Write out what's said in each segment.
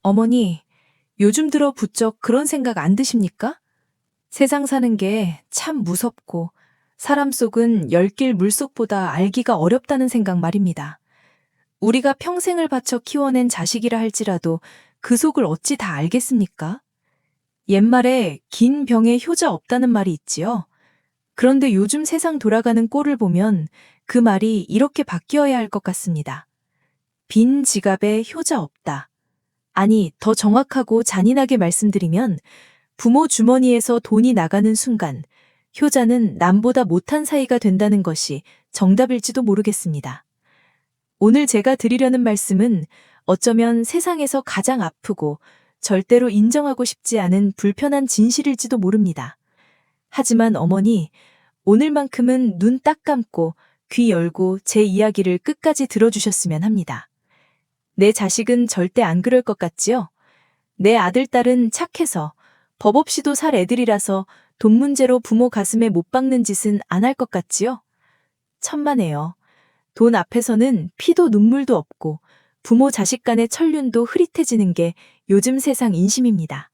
어머니, 요즘 들어 부쩍 그런 생각 안 드십니까? 세상 사는 게 참 무섭고 사람 속은 열길 물속보다 알기가 어렵다는 생각 말입니다. 우리가 평생을 바쳐 키워낸 자식이라 할지라도 그 속을 어찌 다 알겠습니까? 옛말에 긴 병에 효자 없다는 말이 있지요. 그런데 요즘 세상 돌아가는 꼴을 보면 그 말이 이렇게 바뀌어야 할 것 같습니다. 빈 지갑에 효자 없다. 아니, 더 정확하고 잔인하게 말씀드리면 부모 주머니에서 돈이 나가는 순간 효자는 남보다 못한 사이가 된다는 것이 정답일지도 모르겠습니다. 오늘 제가 드리려는 말씀은 어쩌면 세상에서 가장 아프고 절대로 인정하고 싶지 않은 불편한 진실일지도 모릅니다. 하지만 어머니, 오늘만큼은 눈 딱 감고 귀 열고 제 이야기를 끝까지 들어주셨으면 합니다. 내 자식은 절대 안 그럴 것 같지요? 내 아들, 딸은 착해서 법 없이도 살 애들이라서 돈 문제로 부모 가슴에 못 박는 짓은 안 할 것 같지요? 천만에요. 돈 앞에서는 피도 눈물도 없고 부모 자식 간의 천륜도 흐릿해지는 게 요즘 세상 인심입니다.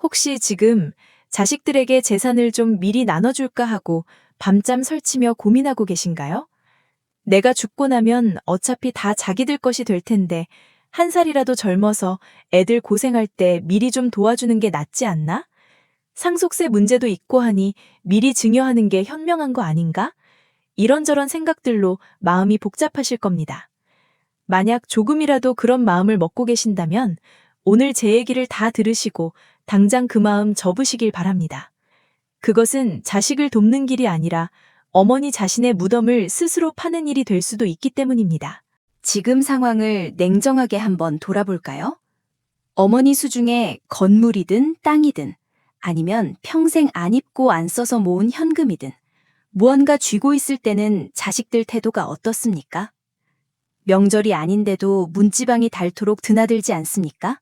혹시 지금 자식들에게 재산을 좀 미리 나눠줄까 하고 밤잠 설치며 고민하고 계신가요? 내가 죽고 나면 어차피 다 자기들 것이 될 텐데 한 살이라도 젊어서 애들 고생할 때 미리 좀 도와주는 게 낫지 않나? 상속세 문제도 있고 하니 미리 증여하는 게 현명한 거 아닌가? 이런저런 생각들로 마음이 복잡하실 겁니다. 만약 조금이라도 그런 마음을 먹고 계신다면 오늘 제 얘기를 다 들으시고 당장 그 마음 접으시길 바랍니다. 그것은 자식을 돕는 길이 아니라 어머니 자신의 무덤을 스스로 파는 일이 될 수도 있기 때문입니다. 지금 상황을 냉정하게 한번 돌아볼까요? 어머니 수중에 건물이든 땅이든 아니면 평생 안 입고 안 써서 모은 현금이든 무언가 쥐고 있을 때는 자식들 태도가 어떻습니까? 명절이 아닌데도 문지방이 닳도록 드나들지 않습니까?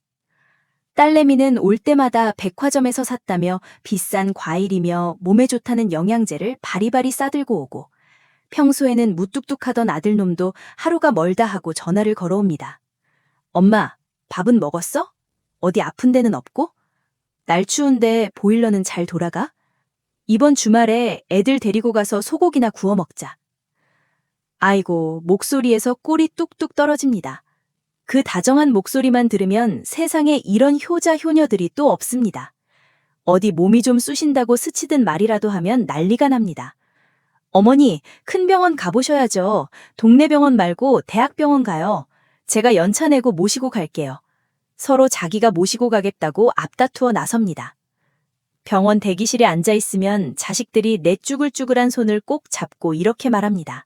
딸내미는 올 때마다 백화점에서 샀다며 비싼 과일이며 몸에 좋다는 영양제를 바리바리 싸들고 오고 평소에는 무뚝뚝하던 아들놈도 하루가 멀다 하고 전화를 걸어옵니다. 엄마, 밥은 먹었어? 어디 아픈 데는 없고? 날 추운데 보일러는 잘 돌아가? 이번 주말에 애들 데리고 가서 소고기나 구워 먹자. 아이고, 목소리에서 꼴이 뚝뚝 떨어집니다. 그 다정한 목소리만 들으면 세상에 이런 효자 효녀들이 또 없습니다. 어디 몸이 좀 쑤신다고 스치듯 말이라도 하면 난리가 납니다. 어머니, 큰 병원 가보셔야죠. 동네 병원 말고 대학병원 가요. 제가 연차 내고 모시고 갈게요. 서로 자기가 모시고 가겠다고 앞다투어 나섭니다. 병원 대기실에 앉아있으면 자식들이 내 쭈글쭈글한 손을 꼭 잡고 이렇게 말합니다.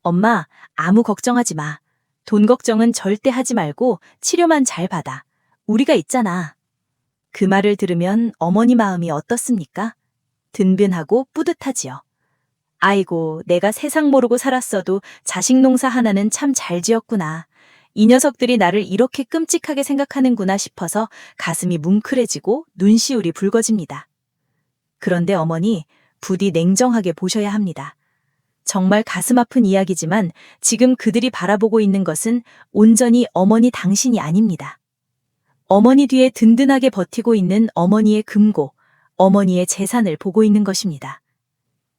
엄마, 아무 걱정하지 마. 돈 걱정은 절대 하지 말고 치료만 잘 받아. 우리가 있잖아. 그 말을 들으면 어머니 마음이 어떻습니까? 든든하고 뿌듯하지요. 아이고, 내가 세상 모르고 살았어도 자식 농사 하나는 참 잘 지었구나. 이 녀석들이 나를 이렇게 끔찍하게 생각하는구나 싶어서 가슴이 뭉클해지고 눈시울이 붉어집니다. 그런데 어머니, 부디 냉정하게 보셔야 합니다. 정말 가슴 아픈 이야기지만 지금 그들이 바라보고 있는 것은 온전히 어머니 당신이 아닙니다. 어머니 뒤에 든든하게 버티고 있는 어머니의 금고, 어머니의 재산을 보고 있는 것입니다.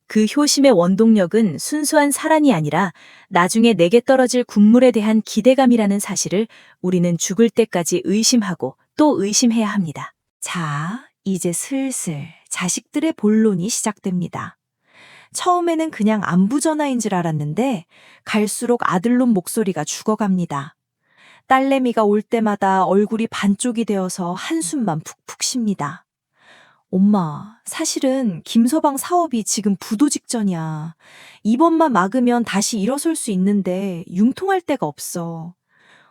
그 효심의 원동력은 순수한 사랑이 아니라 나중에 내게 떨어질 국물에 대한 기대감이라는 사실을 우리는 죽을 때까지 의심하고 또 의심해야 합니다. 자, 이제 슬슬 자식들의 본론이 시작됩니다. 처음에는 그냥 안부 전화인 줄 알았는데 갈수록 아들놈 목소리가 죽어갑니다. 딸내미가 올 때마다 얼굴이 반쪽이 되어서 한숨만 푹푹 쉽니다. 엄마, 사실은 김서방 사업이 지금 부도 직전이야. 이번만 막으면 다시 일어설 수 있는데 융통할 데가 없어.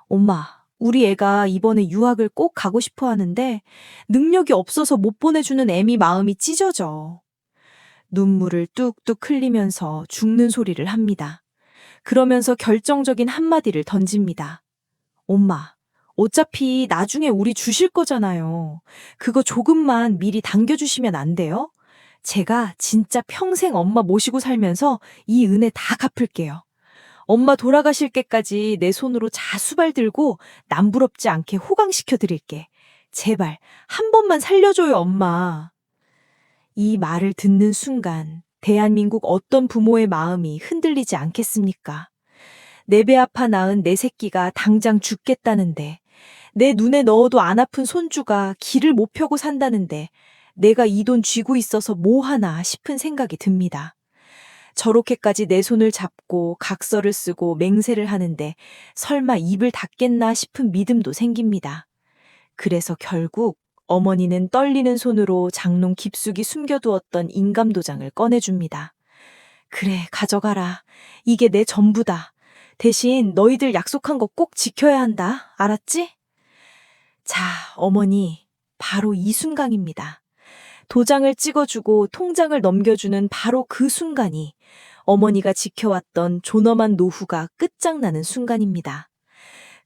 엄마, 우리 애가 이번에 유학을 꼭 가고 싶어 하는데 능력이 없어서 못 보내주는 애미 마음이 찢어져. 눈물을 뚝뚝 흘리면서 죽는 소리를 합니다. 그러면서 결정적인 한마디를 던집니다. 엄마, 어차피 나중에 우리 주실 거잖아요. 그거 조금만 미리 당겨주시면 안 돼요? 제가 진짜 평생 엄마 모시고 살면서 이 은혜 다 갚을게요. 엄마 돌아가실 때까지 내 손으로 자수발 들고 남부럽지 않게 호강시켜 드릴게. 제발 한 번만 살려줘요, 엄마. 이 말을 듣는 순간 대한민국 어떤 부모의 마음이 흔들리지 않겠습니까? 내 배 아파 낳은 내 새끼가 당장 죽겠다는데, 내 눈에 넣어도 안 아픈 손주가 길을 못 펴고 산다는데 내가 이 돈 쥐고 있어서 뭐 하나 싶은 생각이 듭니다. 저렇게까지 내 손을 잡고 각서를 쓰고 맹세를 하는데 설마 입을 닫겠나 싶은 믿음도 생깁니다. 그래서 결국 어머니는 떨리는 손으로 장롱 깊숙이 숨겨두었던 인감도장을 꺼내줍니다. 그래, 가져가라. 이게 내 전부다. 대신 너희들 약속한 거 꼭 지켜야 한다. 알았지? 자, 어머니, 바로 이 순간입니다. 도장을 찍어주고 통장을 넘겨주는 바로 그 순간이 어머니가 지켜왔던 존엄한 노후가 끝장나는 순간입니다.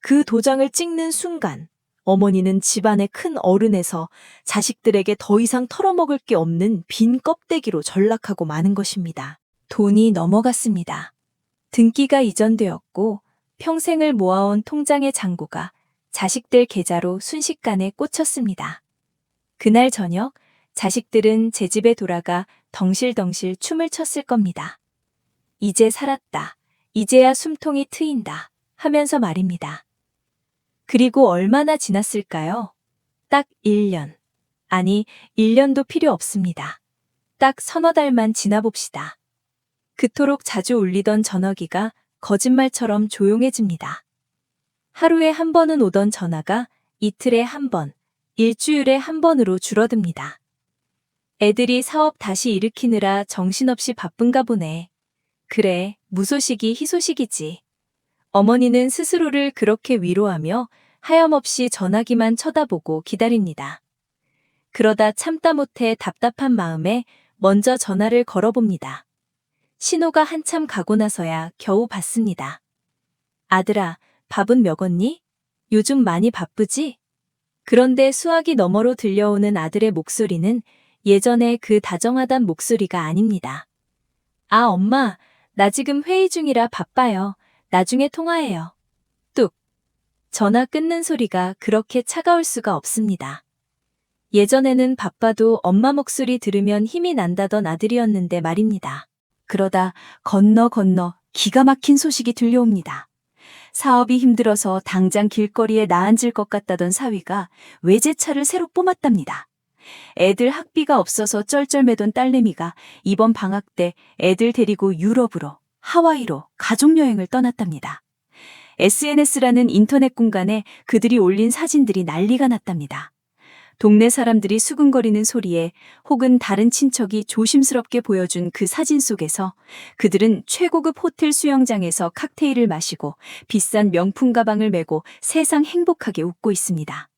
그 도장을 찍는 순간, 어머니는 집안의 큰 어른에서 자식들에게 더 이상 털어먹을 게 없는 빈 껍데기로 전락하고 마는 것입니다. 돈이 넘어갔습니다. 등기가 이전되었고 평생을 모아온 통장의 잔고가 자식들 계좌로 순식간에 꽂혔습니다. 그날 저녁 자식들은 제 집에 돌아가 덩실덩실 춤을 췄을 겁니다. 이제 살았다. 이제야 숨통이 트인다. 하면서 말입니다. 그리고 얼마나 지났을까요? 딱 1년. 아니, 1년도 필요 없습니다. 딱 서너 달만 지나봅시다. 그토록 자주 울리던 전화기가 거짓말처럼 조용해집니다. 하루에 한 번은 오던 전화가 이틀에 한 번, 일주일에 한 번으로 줄어듭니다. 애들이 사업 다시 일으키느라 정신없이 바쁜가 보네. 그래, 무소식이 희소식이지. 어머니는 스스로를 그렇게 위로하며 하염없이 전화기만 쳐다보고 기다립니다. 그러다 참다 못해 답답한 마음에 먼저 전화를 걸어봅니다. 신호가 한참 가고 나서야 겨우 받습니다. 아들아, 밥은 먹었니? 요즘 많이 바쁘지? 그런데 수화기 너머로 들려오는 아들의 목소리는 예전에 그 다정하던 목소리가 아닙니다. 아, 엄마, 나 지금 회의 중이라 바빠요. 나중에 통화해요. 뚝. 전화 끊는 소리가 그렇게 차가울 수가 없습니다. 예전에는 바빠도 엄마 목소리 들으면 힘이 난다던 아들이었는데 말입니다. 그러다 건너 기가 막힌 소식이 들려옵니다. 사업이 힘들어서 당장 길거리에 나앉을 것 같다던 사위가 외제차를 새로 뽑았답니다. 애들 학비가 없어서 쩔쩔매던 딸내미가 이번 방학 때 애들 데리고 유럽으로, 하와이로 가족여행을 떠났답니다. SNS라는 인터넷 공간에 그들이 올린 사진들이 난리가 났답니다. 동네 사람들이 수근거리는 소리에 혹은 다른 친척이 조심스럽게 보여준 그 사진 속에서 그들은 최고급 호텔 수영장에서 칵테일을 마시고 비싼 명품 가방을 메고 세상 행복하게 웃고 있습니다.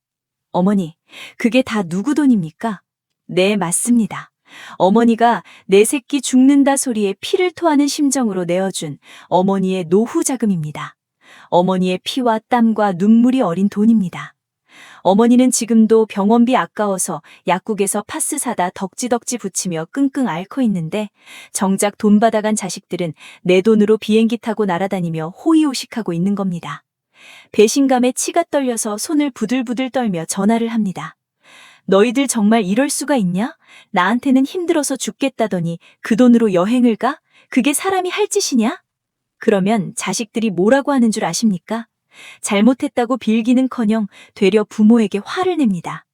어머니, 그게 다 누구 돈입니까? 네, 맞습니다. 어머니가 내 새끼 죽는다 소리에 피를 토하는 심정으로 내어준 어머니의 노후 자금입니다. 어머니의 피와 땀과 눈물이 어린 돈입니다. 어머니는 지금도 병원비 아까워서 약국에서 파스 사다 덕지덕지 붙이며 끙끙 앓고 있는데 정작 돈 받아간 자식들은 내 돈으로 비행기 타고 날아다니며 호의호식하고 있는 겁니다. 배신감에 치가 떨려서 손을 부들부들 떨며 전화를 합니다. 너희들 정말 이럴 수가 있냐? 나한테는 힘들어서 죽겠다더니 그 돈으로 여행을 가? 그게 사람이 할 짓이냐? 그러면 자식들이 뭐라고 하는 줄 아십니까? 잘못했다고 빌기는커녕 되려 부모에게 화를 냅니다.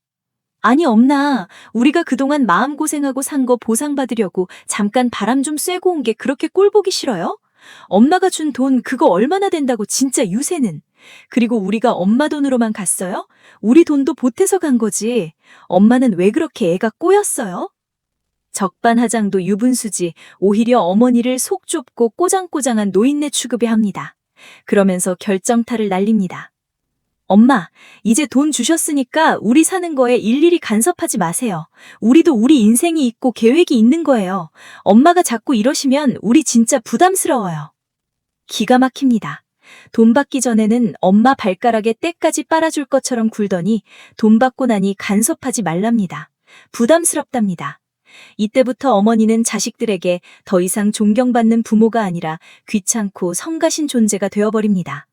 아니 엄나, 우리가 그동안 마음고생하고 산 거 보상받으려고 잠깐 바람 좀 쐬고 온 게 그렇게 꼴보기 싫어요? 엄마가 준 돈 그거 얼마나 된다고 진짜 유세는. 그리고 우리가 엄마 돈으로만 갔어요? 우리 돈도 보태서 간 거지. 엄마는 왜 그렇게 애가 꼬였어요? 적반하장도 유분수지 오히려 어머니를 속 좁고 꼬장꼬장한 노인네 취급에 합니다. 그러면서 결정타를 날립니다. 엄마, 이제 돈 주셨으니까 우리 사는 거에 일일이 간섭하지 마세요. 우리도 우리 인생이 있고 계획이 있는 거예요. 엄마가 자꾸 이러시면 우리 진짜 부담스러워요. 기가 막힙니다. 돈 받기 전에는 엄마 발가락에 때까지 빨아줄 것처럼 굴더니 돈 받고 나니 간섭하지 말랍니다. 부담스럽답니다. 이때부터 어머니는 자식들에게 더 이상 존경받는 부모가 아니라 귀찮고 성가신 존재가 되어버립니다.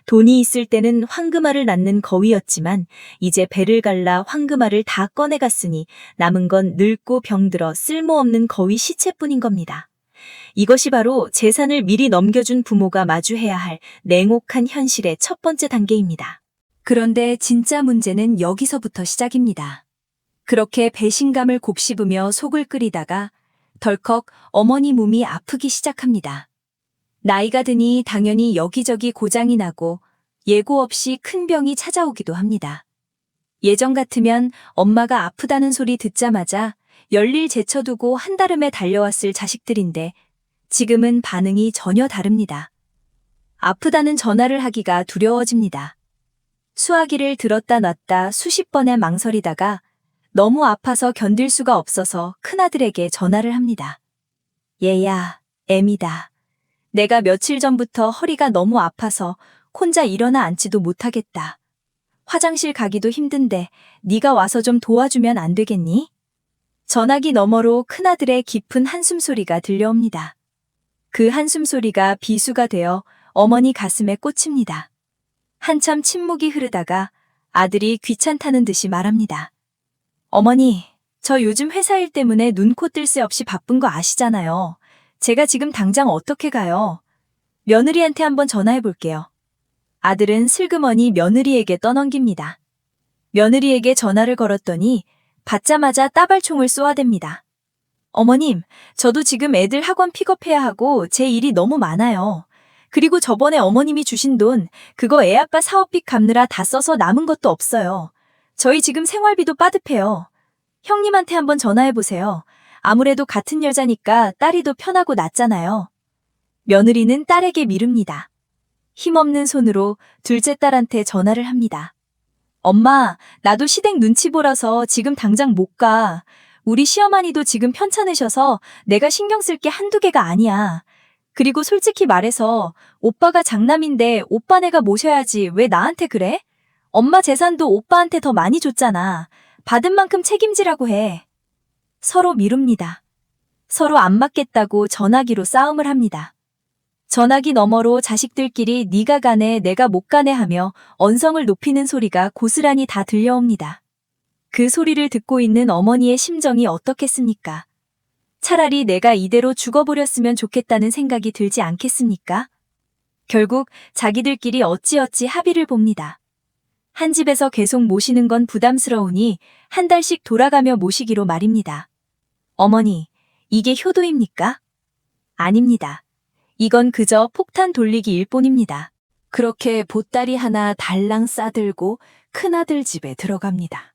돈이 있을 때는 황금알을 낳는 거위였지만 이제 배를 갈라 황금알을 다 꺼내갔으니 남은 건 늙고 병들어 쓸모없는 거위 시체뿐인 겁니다. 이것이 바로 재산을 미리 넘겨준 부모가 마주해야 할 냉혹한 현실의 첫 번째 단계입니다. 그런데 진짜 문제는 여기서부터 시작입니다. 그렇게 배신감을 곱씹으며 속을 끓이다가 덜컥 어머니 몸이 아프기 시작합니다. 나이가 드니 당연히 여기저기 고장이 나고 예고 없이 큰 병이 찾아오기도 합니다. 예전 같으면 엄마가 아프다는 소리 듣자마자 열일 제쳐두고 한달음에 달려왔을 자식들인데 지금은 반응이 전혀 다릅니다. 아프다는 전화를 하기가 두려워집니다. 수화기를 들었다 놨다 수십 번에 망설이다가 너무 아파서 견딜 수가 없어서 큰아들에게 전화를 합니다. 얘야, 애미다. 내가 며칠 전부터 허리가 너무 아파서 혼자 일어나 앉지도 못하겠다. 화장실 가기도 힘든데 네가 와서 좀 도와주면 안 되겠니? 전화기 너머로 큰아들의 깊은 한숨 소리가 들려옵니다. 그 한숨 소리가 비수가 되어 어머니 가슴에 꽂힙니다. 한참 침묵이 흐르다가 아들이 귀찮다는 듯이 말합니다. 어머니, 저 요즘 회사 일 때문에 눈코 뜰 새 없이 바쁜 거 아시잖아요. 제가 지금 당장 어떻게 가요? 며느리한테 한번 전화해 볼게요. 아들은 슬그머니 며느리에게 떠넘깁니다. 며느리에게 전화를 걸었더니 받자마자 따발총을 쏘아댑니다. 어머님, 저도 지금 애들 학원 픽업해야 하고 제 일이 너무 많아요. 그리고 저번에 어머님이 주신 돈, 그거 애아빠 사업비 갚느라 다 써서 남은 것도 없어요. 저희 지금 생활비도 빠듯해요. 형님한테 한번 전화해보세요. 아무래도 같은 여자니까 딸이 더 편하고 낫잖아요. 며느리는 딸에게 미룹니다. 힘없는 손으로 둘째 딸한테 전화를 합니다. 엄마, 나도 시댁 눈치 보라서 지금 당장 못 가. 우리 시어머니도 지금 편찮으셔서 내가 신경 쓸 게 한두 개가 아니야. 그리고 솔직히 말해서 오빠가 장남인데 오빠네가 모셔야지 왜 나한테 그래? 엄마 재산도 오빠한테 더 많이 줬잖아. 받은 만큼 책임지라고 해. 서로 미룹니다. 서로 안 맞겠다고 전화기로 싸움을 합니다. 전화기 너머로 자식들끼리 네가 가네 내가 못 가네 하며 언성을 높이는 소리가 고스란히 다 들려옵니다. 그 소리를 듣고 있는 어머니의 심정이 어떻겠습니까? 차라리 내가 이대로 죽어버렸으면 좋겠다는 생각이 들지 않겠습니까? 결국 자기들끼리 어찌어찌 합의를 봅니다. 한 집에서 계속 모시는 건 부담스러우니 한 달씩 돌아가며 모시기로 말입니다. 어머니, 이게 효도입니까? 아닙니다. 이건 그저 폭탄 돌리기일 뿐입니다. 그렇게 보따리 하나 달랑 싸들고 큰아들 집에 들어갑니다.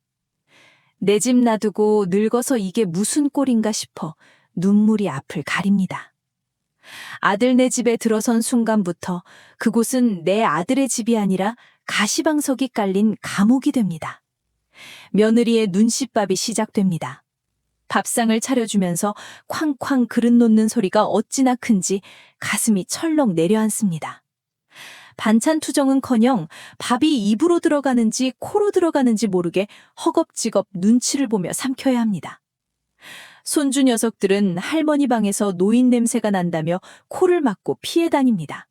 내 집 놔두고 늙어서 이게 무슨 꼴인가 싶어 눈물이 앞을 가립니다. 아들 네 집에 들어선 순간부터 그곳은 내 아들의 집이 아니라 가시방석이 깔린 감옥이 됩니다. 며느리의 눈칫밥이 시작됩니다. 밥상을 차려주면서 쾅쾅 그릇 놓는 소리가 어찌나 큰지 가슴이 철렁 내려앉습니다. 반찬 투정은커녕 밥이 입으로 들어가는지 코로 들어가는지 모르게 허겁지겁 눈치를 보며 삼켜야 합니다. 손주 녀석들은 할머니 방에서 노인 냄새가 난다며 코를 막고 피해 다닙니다.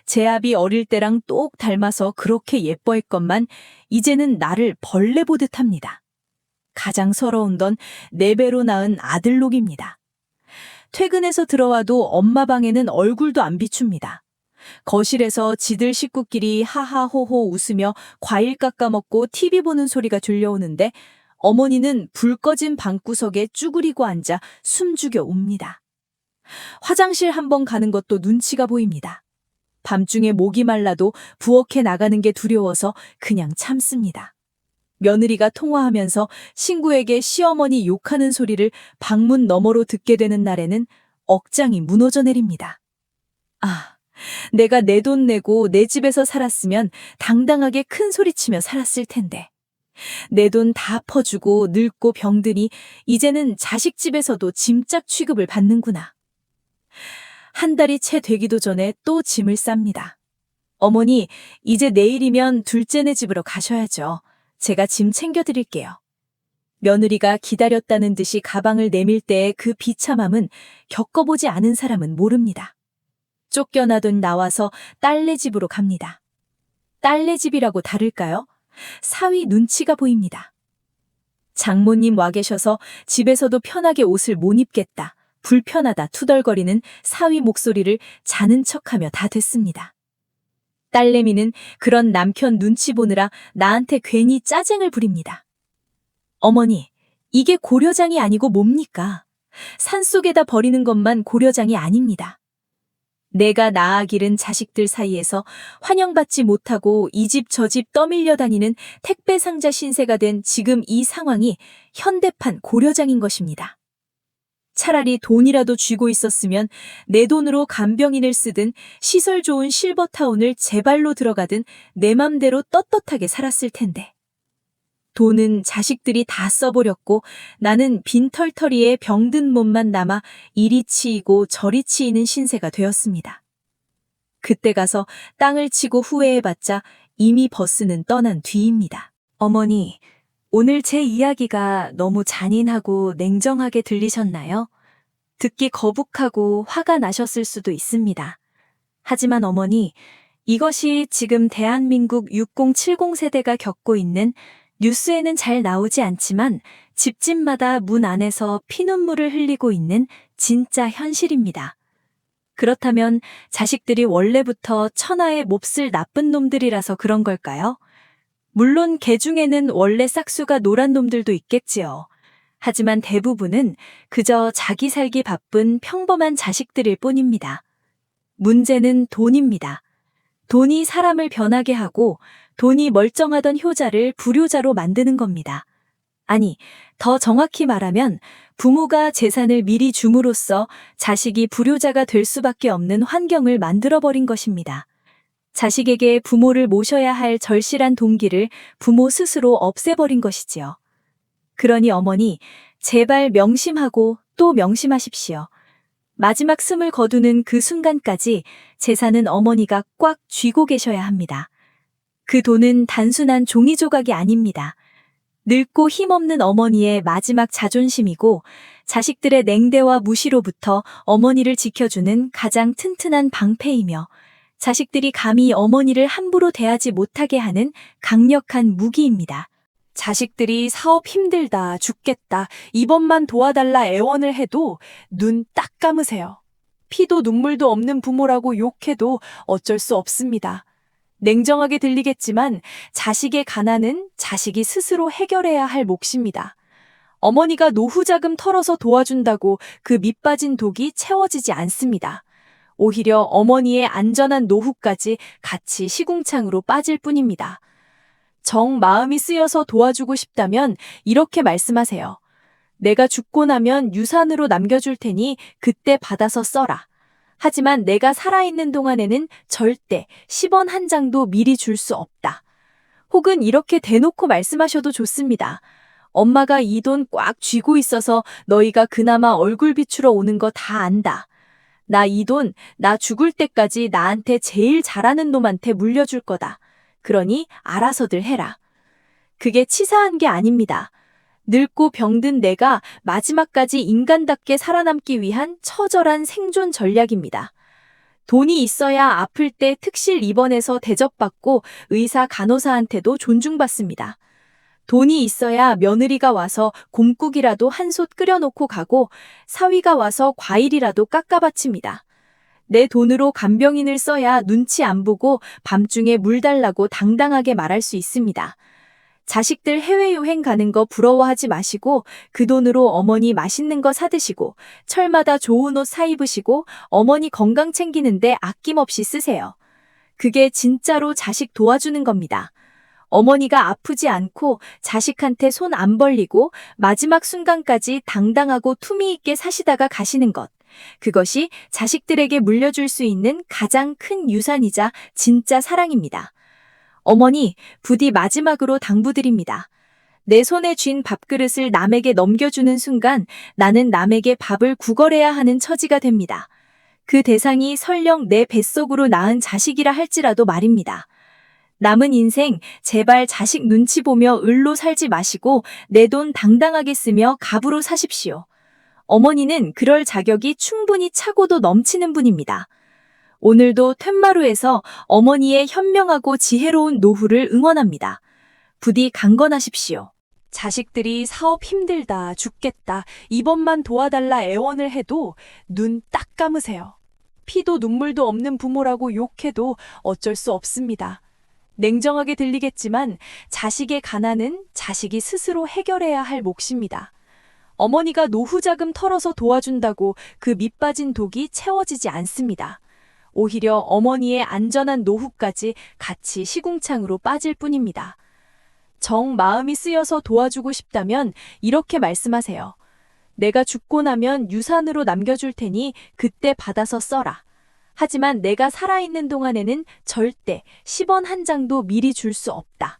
제 아비 어릴 때랑 똑 닮아서 그렇게 예뻐했건만 이제는 나를 벌레 보듯 합니다. 가장 서러운 건 4배로 낳은 아들록입니다. 퇴근해서 들어와도 엄마 방에는 얼굴도 안 비춥니다. 거실에서 지들 식구끼리 하하호호 웃으며 과일 깎아 먹고 TV 보는 소리가 들려오는데 어머니는 불 꺼진 방구석에 쭈그리고 앉아 숨죽여 웁니다. 화장실 한번 가는 것도 눈치가 보입니다. 밤중에 목이 말라도 부엌에 나가는 게 두려워서 그냥 참습니다. 며느리가 통화하면서 친구에게 시어머니 욕하는 소리를 방문 너머로 듣게 되는 날에는 억장이 무너져 내립니다. 아, 내가 내 돈 내고 내 집에서 살았으면 당당하게 큰 소리치며 살았을 텐데. 내 돈 다 퍼주고 늙고 병드니 이제는 자식 집에서도 짐짝 취급을 받는구나. 한 달이 채 되기도 전에 또 짐을 쌉니다. 어머니, 이제 내일이면 둘째네 집으로 가셔야죠. 제가 짐 챙겨드릴게요. 며느리가 기다렸다는 듯이 가방을 내밀 때의 그 비참함은 겪어보지 않은 사람은 모릅니다. 쫓겨나던 나와서 딸네 집으로 갑니다. 딸네 집이라고 다를까요? 사위 눈치가 보입니다. 장모님 와 계셔서 집에서도 편하게 옷을 못 입겠다, 불편하다 투덜거리는 사위 목소리를 자는 척하며 다 듣습니다. 딸내미는 그런 남편 눈치 보느라 나한테 괜히 짜증을 부립니다. 어머니, 이게 고려장이 아니고 뭡니까? 산속에다 버리는 것만 고려장이 아닙니다. 내가 낳아 기른 자식들 사이에서 환영받지 못하고 이 집 저 집 떠밀려 다니는 택배 상자 신세가 된 지금 이 상황이 현대판 고려장인 것입니다. 차라리 돈이라도 쥐고 있었으면 내 돈으로 간병인을 쓰든 시설 좋은 실버타운을 제 발로 들어가든 내 맘대로 떳떳하게 살았을 텐데. 돈은 자식들이 다 써버렸고 나는 빈털터리에 병든 몸만 남아 이리 치이고 저리 치이는 신세가 되었습니다. 그때 가서 땅을 치고 후회해봤자 이미 버스는 떠난 뒤입니다. 어머니, 오늘 제 이야기가 너무 잔인하고 냉정하게 들리셨나요? 듣기 거북하고 화가 나셨을 수도 있습니다. 하지만 어머니, 이것이 지금 대한민국 6070 세대가 겪고 있는, 뉴스에는 잘 나오지 않지만 집집마다 문 안에서 피눈물을 흘리고 있는 진짜 현실입니다. 그렇다면 자식들이 원래부터 천하의 몹쓸 나쁜 놈들이라서 그런 걸까요? 물론 개 중에는 원래 싹수가 노란 놈들도 있겠지요. 하지만 대부분은 그저 자기 살기 바쁜 평범한 자식들일 뿐입니다. 문제는 돈입니다. 돈이 사람을 변하게 하고 돈이 멀쩡하던 효자를 불효자로 만드는 겁니다. 아니, 더 정확히 말하면 부모가 재산을 미리 줌으로써 자식이 불효자가 될 수밖에 없는 환경을 만들어버린 것입니다. 자식에게 부모를 모셔야 할 절실한 동기를 부모 스스로 없애버린 것이지요. 그러니 어머니, 제발 명심하고 또 명심하십시오. 마지막 숨을 거두는 그 순간까지 재산은 어머니가 꽉 쥐고 계셔야 합니다. 그 돈은 단순한 종이 조각이 아닙니다. 늙고 힘없는 어머니의 마지막 자존심이고 자식들의 냉대와 무시로부터 어머니를 지켜주는 가장 튼튼한 방패이며 자식들이 감히 어머니를 함부로 대하지 못하게 하는 강력한 무기입니다. 자식들이 사업 힘들다, 죽겠다, 이번만 도와달라 애원을 해도 눈 딱 감으세요. 피도 눈물도 없는 부모라고 욕해도 어쩔 수 없습니다. 냉정하게 들리겠지만 자식의 가난은 자식이 스스로 해결해야 할 몫입니다. 어머니가 노후 자금 털어서 도와준다고 그 밑빠진 독이 채워지지 않습니다. 오히려 어머니의 안전한 노후까지 같이 시궁창으로 빠질 뿐입니다. 정 마음이 쓰여서 도와주고 싶다면 이렇게 말씀하세요. 내가 죽고 나면 유산으로 남겨줄 테니 그때 받아서 써라. 하지만 내가 살아있는 동안에는 절대 10원 한 장도 미리 줄 수 없다. 혹은 이렇게 대놓고 말씀하셔도 좋습니다. 엄마가 이 돈 꽉 쥐고 있어서 너희가 그나마 얼굴 비추러 오는 거 다 안다. 나 이 돈, 나 죽을 때까지 나한테 제일 잘하는 놈한테 물려줄 거다. 그러니 알아서들 해라. 그게 치사한 게 아닙니다. 늙고 병든 내가 마지막까지 인간답게 살아남기 위한 처절한 생존 전략입니다. 돈이 있어야 아플 때 특실 입원해서 대접받고 의사 간호사한테도 존중받습니다. 돈이 있어야 며느리가 와서 곰국이라도 한솥 끓여놓고 가고 사위가 와서 과일이라도 깎아 바칩니다. 내 돈으로 간병인을 써야 눈치 안 보고 밤중에 물 달라고 당당하게 말할 수 있습니다. 자식들 해외여행 가는 거 부러워하지 마시고 그 돈으로 어머니 맛있는 거 사드시고 철마다 좋은 옷 사입으시고 어머니 건강 챙기는데 아낌없이 쓰세요. 그게 진짜로 자식 도와주는 겁니다. 어머니가 아프지 않고 자식한테 손 안 벌리고 마지막 순간까지 당당하고 투미 있게 사시다가 가시는 것. 그것이 자식들에게 물려줄 수 있는 가장 큰 유산이자 진짜 사랑입니다. 어머니, 부디 마지막으로 당부드립니다. 내 손에 쥔 밥그릇을 남에게 넘겨주는 순간 나는 남에게 밥을 구걸해야 하는 처지가 됩니다. 그 대상이 설령 내 뱃속으로 낳은 자식이라 할지라도 말입니다. 남은 인생 제발 자식 눈치 보며 을로 살지 마시고 내 돈 당당하게 쓰며 갑으로 사십시오. 어머니는 그럴 자격이 충분히 차고도 넘치는 분입니다. 오늘도 툇마루에서 어머니의 현명하고 지혜로운 노후를 응원합니다. 부디 강건하십시오. 자식들이 사업 힘들다, 죽겠다, 이번만 도와달라 애원을 해도 눈 딱 감으세요. 피도 눈물도 없는 부모라고 욕해도 어쩔 수 없습니다. 냉정하게 들리겠지만 자식의 가난은 자식이 스스로 해결해야 할 몫입니다. 어머니가 노후 자금 털어서 도와준다고 그 밑빠진 독이 채워지지 않습니다. 오히려 어머니의 안전한 노후까지 같이 시궁창으로 빠질 뿐입니다. 정 마음이 쓰여서 도와주고 싶다면 이렇게 말씀하세요. 내가 죽고 나면 유산으로 남겨줄 테니 그때 받아서 써라. 하지만 내가 살아있는 동안에는 절대 10원 한 장도 미리 줄 수 없다.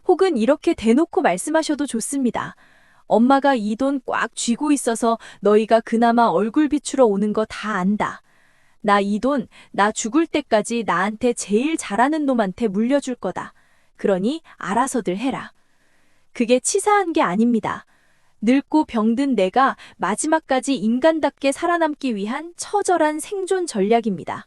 혹은 이렇게 대놓고 말씀하셔도 좋습니다. 엄마가 이 돈 꽉 쥐고 있어서 너희가 그나마 얼굴 비추러 오는 거 다 안다. 나 이 돈, 나 죽을 때까지 나한테 제일 잘하는 놈한테 물려줄 거다. 그러니 알아서들 해라. 그게 치사한 게 아닙니다. 늙고 병든 내가 마지막까지 인간답게 살아남기 위한 처절한 생존 전략입니다.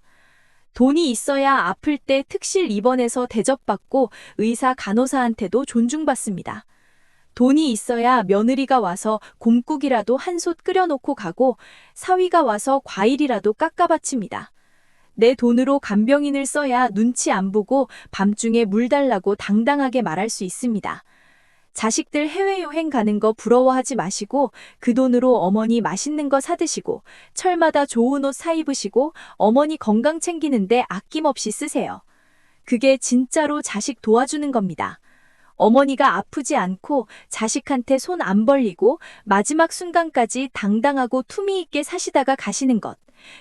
돈이 있어야 아플 때 특실 입원해서 대접받고 의사 간호사한테도 존중받습니다. 돈이 있어야 며느리가 와서 곰국이라도 한솥 끓여놓고 가고 사위가 와서 과일이라도 깎아 바칩니다. 내 돈으로 간병인을 써야 눈치 안 보고 밤중에 물 달라고 당당하게 말할 수 있습니다. 자식들 해외여행 가는 거 부러워하지 마시고 그 돈으로 어머니 맛있는 거 사드시고 철마다 좋은 옷 사입으시고 어머니 건강 챙기는데 아낌없이 쓰세요. 그게 진짜로 자식 도와주는 겁니다. 어머니가 아프지 않고 자식한테 손 안 벌리고 마지막 순간까지 당당하고 투미 있게 사시다가 가시는 것.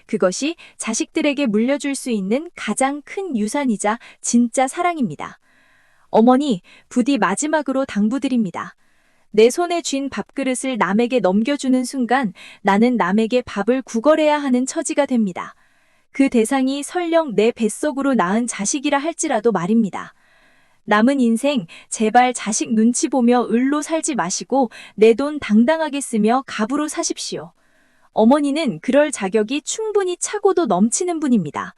그것이 자식들에게 물려줄 수 있는 가장 큰 유산이자 진짜 사랑입니다. 어머니, 부디 마지막으로 당부드립니다. 내 손에 쥔 밥그릇을 남에게 넘겨주는 순간 나는 남에게 밥을 구걸해야 하는 처지가 됩니다. 그 대상이 설령 내 뱃속으로 낳은 자식이라 할지라도 말입니다. 남은 인생 제발 자식 눈치 보며 을로 살지 마시고 내 돈 당당하게 쓰며 갑으로 사십시오. 어머니는 그럴 자격이 충분히 차고도 넘치는 분입니다.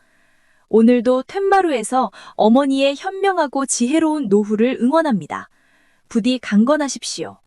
오늘도 툇마루에서 어머니의 현명하고 지혜로운 노후를 응원합니다. 부디 강건하십시오.